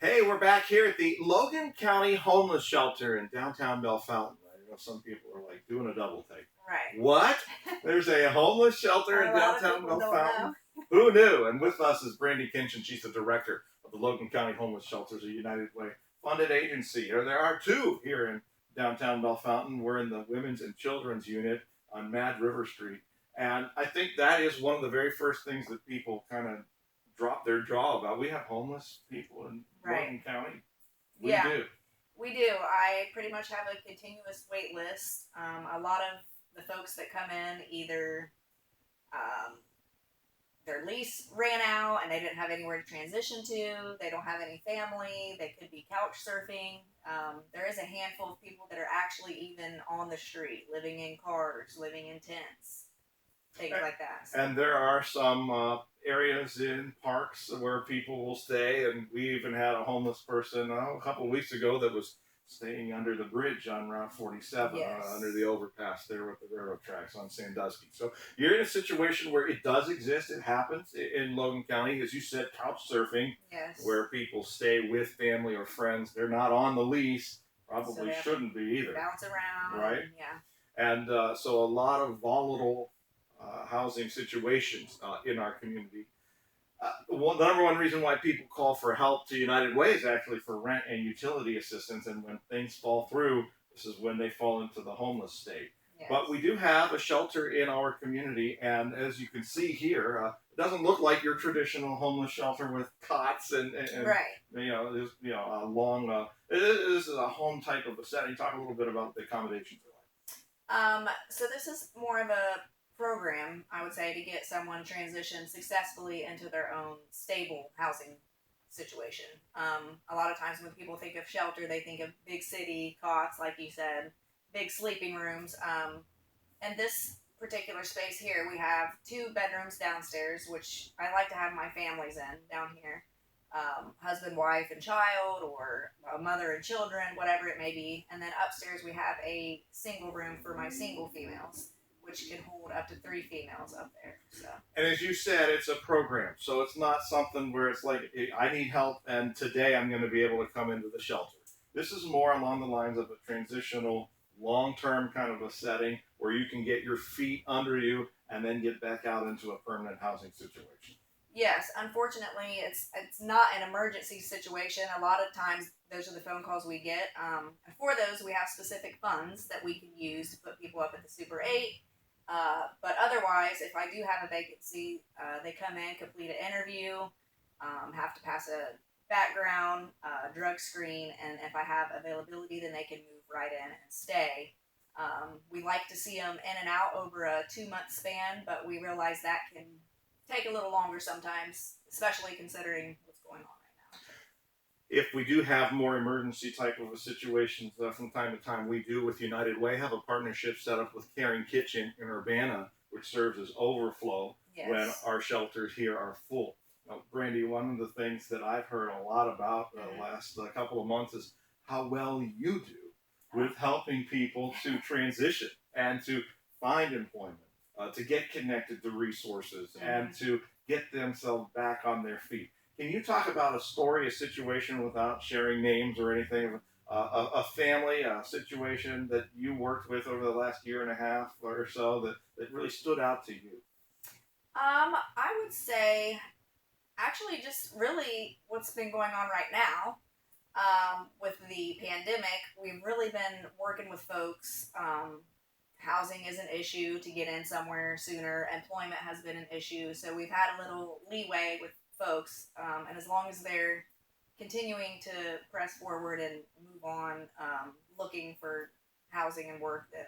Hey, we're back here at the Logan County Homeless Shelter in downtown Bellefontaine. I know some people are like doing a double take. Right. What? There's a homeless shelter in downtown Bellefontaine? Who knew? And with us is Brandy Kinchin. She's the director of the Logan County Homeless Shelters, a United Way funded agency. There are two here in downtown Bellefontaine. We're in the Women's and Children's Unit on Mad River Street. And I think that is one of the very first things that people kind of drop their jaw about. We have homeless people in Logan County. We do. We do. I pretty much have a continuous wait list. A lot of the folks that come in either their lease ran out and they didn't have anywhere to transition to. They don't have any family. They could be couch surfing. There is a handful of people that are actually even on the street, living in cars, living in tents, things like that. So. And there are some areas in parks where people will stay, and we even had a homeless person a couple of weeks ago that was staying under the bridge on Route 47, under the overpass there with the railroad tracks on Sandusky. So you're in a situation where it does exist. It happens in Logan County, as you said, couch surfing, where people stay with family or friends. They're not on the lease, probably so shouldn't be either. Bounce around, right? And so a lot of volatile housing situations in our community. The number one reason why people call for help to United Way is actually for rent and utility assistance, and when things fall through, this is when they fall into the homeless state. But we do have a shelter in our community, and as you can see here, it doesn't look like your traditional homeless shelter with cots and there's a long. This is a home type of a setting. Talk a little bit about the accommodations. So this is more of a program, I would say, to get someone transitioned successfully into their own stable housing situation. A lot of times when people think of shelter, they think of big city cots, like you said, big sleeping rooms. And this particular space here, we have 2 bedrooms downstairs, which I like to have my families in down here. Husband, wife, and child, or a mother and children, whatever it may be. And then upstairs we have a single room for my single females, which can hold up to 3 females up there. So. And as you said, it's a program, so it's not something where it's like, I need help and today I'm going to be able to come into the shelter. This is more along the lines of a transitional, long-term kind of a setting where you can get your feet under you and then get back out into a permanent housing situation. Yes, unfortunately, it's not an emergency situation. A lot of times, those are the phone calls we get. And for those, we have specific funds that we can use to put people up at the Super 8. But otherwise, if I do have a vacancy, they come in, complete an interview, have to pass a background, drug screen, and if I have availability, then they can move right in and stay. We like to see them in and out over a 2-month span, but we realize that can take a little longer sometimes, especially considering what's going on right now. If we do have more emergency type of a situations from time to time, we do with United Way have a partnership set up with Caring Kitchen in Urbana, which serves as overflow when our shelters here are full. Now, Brandy, one of the things that I've heard a lot about the last couple of months is how well you do with helping people to transition and to find employment. To get connected to resources and to get themselves back on their feet. Can you talk about a story, a situation without sharing names or anything, a family, a situation that you worked with over the last year and a half or so that really stood out to you? I would say, actually, just really what's been going on right now with the pandemic. We've really been working with folks. Housing is an issue to get in somewhere sooner. Employment has been an issue. So we've had a little leeway with folks. And as long as they're continuing to press forward and move on, looking for housing and work, then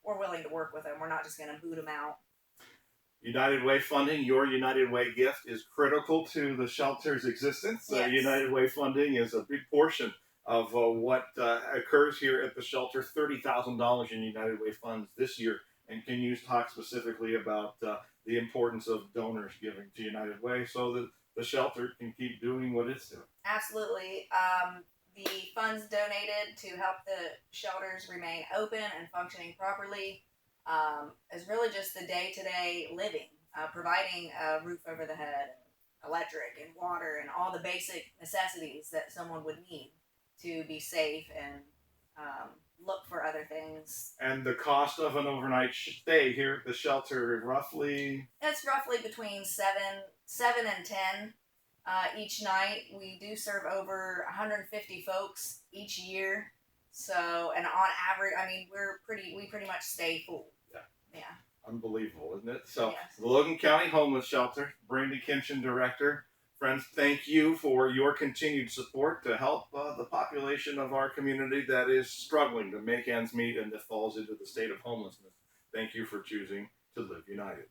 we're willing to work with them. We're not just going to boot them out. United Way funding, your United Way gift, is critical to the shelter's existence. United Way funding is a big portion of what occurs here at the shelter. $30,000 in United Way funds this year. And can you talk specifically about the importance of donors giving to United Way so that the shelter can keep doing what it's doing? Absolutely. The funds donated to help the shelters remain open and functioning properly is really just the day-to-day living, providing a roof over the head, electric and water and all the basic necessities that someone would need to be safe and look for other things. And the cost of an overnight stay here at the shelter, roughly? It's roughly between seven and 10 each night. We do serve over 150 folks each year. So, and on average, I mean, we pretty much stay full. Yeah. Yeah. Unbelievable, isn't it? So, Yes. the Logan County Homeless Shelter, Brandy Kinchin, Director. Friends, thank you for your continued support to help the population of our community that is struggling to make ends meet and that falls into the state of homelessness. Thank you for choosing to live united.